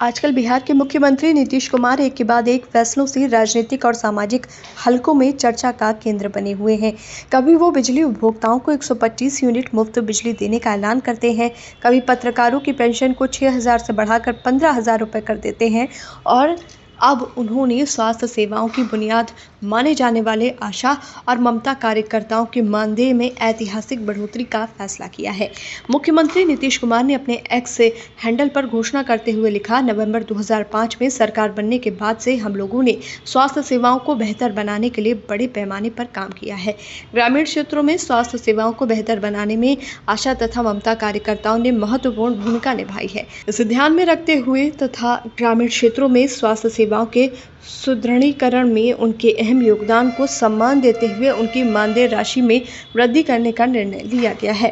आजकल बिहार के मुख्यमंत्री नीतीश कुमार एक के बाद एक फैसलों से राजनीतिक और सामाजिक हलकों में चर्चा का केंद्र बने हुए हैं। कभी वो बिजली उपभोक्ताओं को 125 यूनिट मुफ्त बिजली देने का ऐलान करते हैं, कभी पत्रकारों की पेंशन को 6,000 से बढ़ाकर 15,000 रुपये कर देते हैं और अब उन्होंने स्वास्थ्य सेवाओं की बुनियाद माने जाने वाले आशा और ममता कार्यकर्ताओं के मानदेय में ऐतिहासिक बढ़ोतरी का फैसला किया है। मुख्यमंत्री नीतीश कुमार ने अपने एक्स हैंडल पर घोषणा करते हुए लिखा, नवंबर 2005 में सरकार बनने के बाद से हम लोगों ने स्वास्थ्य सेवाओं को बेहतर बनाने के लिए बड़े पैमाने पर काम किया है। ग्रामीण क्षेत्रों में स्वास्थ्य सेवाओं को बेहतर बनाने में आशा तथा ममता कार्यकर्ताओं ने महत्वपूर्ण भूमिका निभाई है। इसे ध्यान में रखते हुए तथा ग्रामीण क्षेत्रों में स्वास्थ्य सेवाओं के सुदृढ़ीकरण में उनके अहम योगदान को सम्मान देते हुए उनकी मानदेय राशि में वृद्धि करने का निर्णय लिया गया है।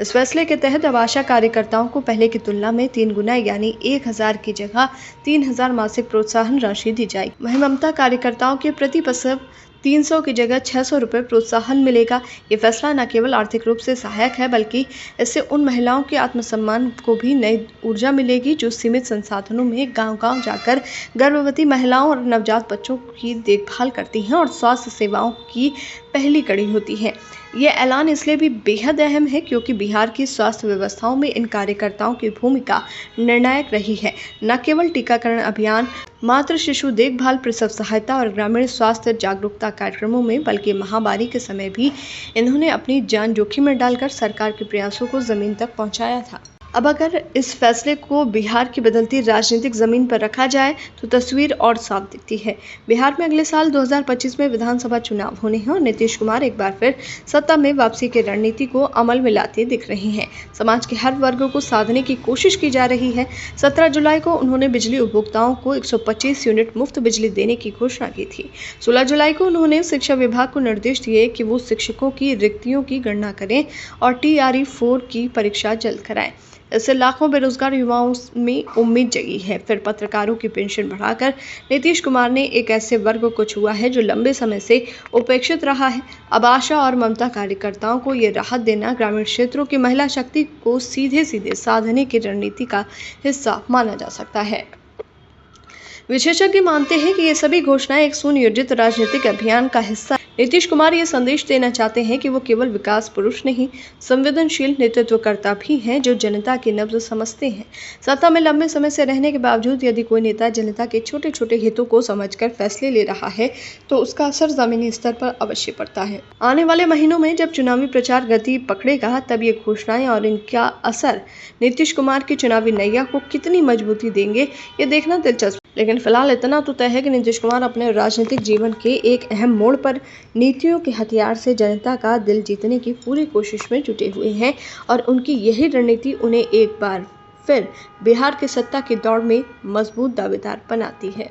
इस फैसले के तहत अब आशा कार्यकर्ताओं को पहले की तुलना में 3 गुना यानी 1,000 की जगह 3,000 मासिक प्रोत्साहन राशि दी जाएगी। वहीं ममता कार्यकर्ताओं के प्रति प्रसव 300 की जगह 600 रुपये प्रोत्साहन मिलेगा। ये फैसला न केवल आर्थिक रूप से सहायक है बल्कि इससे उन महिलाओं के आत्मसम्मान को भी नई ऊर्जा मिलेगी जो सीमित संसाधनों में गांव-गांव जाकर गर्भवती महिलाओं और नवजात बच्चों की देखभाल करती हैं और स्वास्थ्य सेवाओं की पहली कड़ी होती हैं। ये ऐलान इसलिए भी बेहद अहम है क्योंकि बिहार की स्वास्थ्य व्यवस्थाओं में इन कार्यकर्ताओं की भूमिका निर्णायक रही है। न केवल टीकाकरण अभियान, मातृ शिशु देखभाल, प्रसव सहायता और ग्रामीण स्वास्थ्य जागरूकता कार्यक्रमों में बल्कि महामारी के समय भी इन्होंने अपनी जान जोखिम में डालकर सरकार के प्रयासों को जमीन तक पहुंचाया था। अब अगर इस फैसले को बिहार की बदलती राजनीतिक जमीन पर रखा जाए तो तस्वीर और साफ दिखती है। बिहार में अगले साल 2025 में विधानसभा चुनाव होने हैं और नीतीश कुमार एक बार फिर सत्ता में वापसी की रणनीति को अमल में लाते दिख रहे हैं। समाज के हर वर्ग को साधने की कोशिश की जा रही है। 17 जुलाई को उन्होंने बिजली उपभोक्ताओं को 125 यूनिट मुफ्त बिजली देने की घोषणा की थी। 16 जुलाई को उन्होंने शिक्षा विभाग को निर्देश दिए कि वो शिक्षकों की रिक्तियों की गणना करें और TRE 4 की परीक्षा जल्द कराएं। इससे लाखों बेरोजगार युवाओं में उम्मीद जगी है। फिर पत्रकारों की पेंशन बढ़ाकर नीतीश कुमार ने एक ऐसे वर्ग को छुआ है जो लंबे समय से उपेक्षित रहा है। अब आशा और ममता कार्यकर्ताओं को ये राहत देना ग्रामीण क्षेत्रों की महिला शक्ति को सीधे सीधे साधने की रणनीति का हिस्सा माना जा सकता है। विशेषज्ञ मानते हैं कि ये सभी घोषणाएं एक सुनियोजित राजनीतिक अभियान का हिस्सा। नीतीश कुमार ये संदेश देना चाहते हैं कि वो केवल विकास पुरुष नहीं, संवेदनशील नेतृत्वकर्ता भी हैं जो जनता की नब्ज समझते हैं। सत्ता में लंबे समय से रहने के बावजूद यदि कोई नेता जनता के छोटे छोटे हितों को समझकर फैसले ले रहा है तो उसका असर जमीनी स्तर पर अवश्य पड़ता है। आने वाले महीनों में जब चुनावी प्रचार गति पकड़ेगा तब ये घोषणाएं और इनका असर नीतीश कुमार की चुनावी नैया को कितनी मजबूती देंगे, ये देखना दिलचस्प। लेकिन फिलहाल इतना तो तय है कि नीतीश कुमार अपने राजनीतिक जीवन के एक अहम मोड़ पर नीतियों के हथियार से जनता का दिल जीतने की पूरी कोशिश में जुटे हुए हैं और उनकी यही रणनीति उन्हें एक बार फिर बिहार की सत्ता की दौड़ में मजबूत दावेदार बनाती है।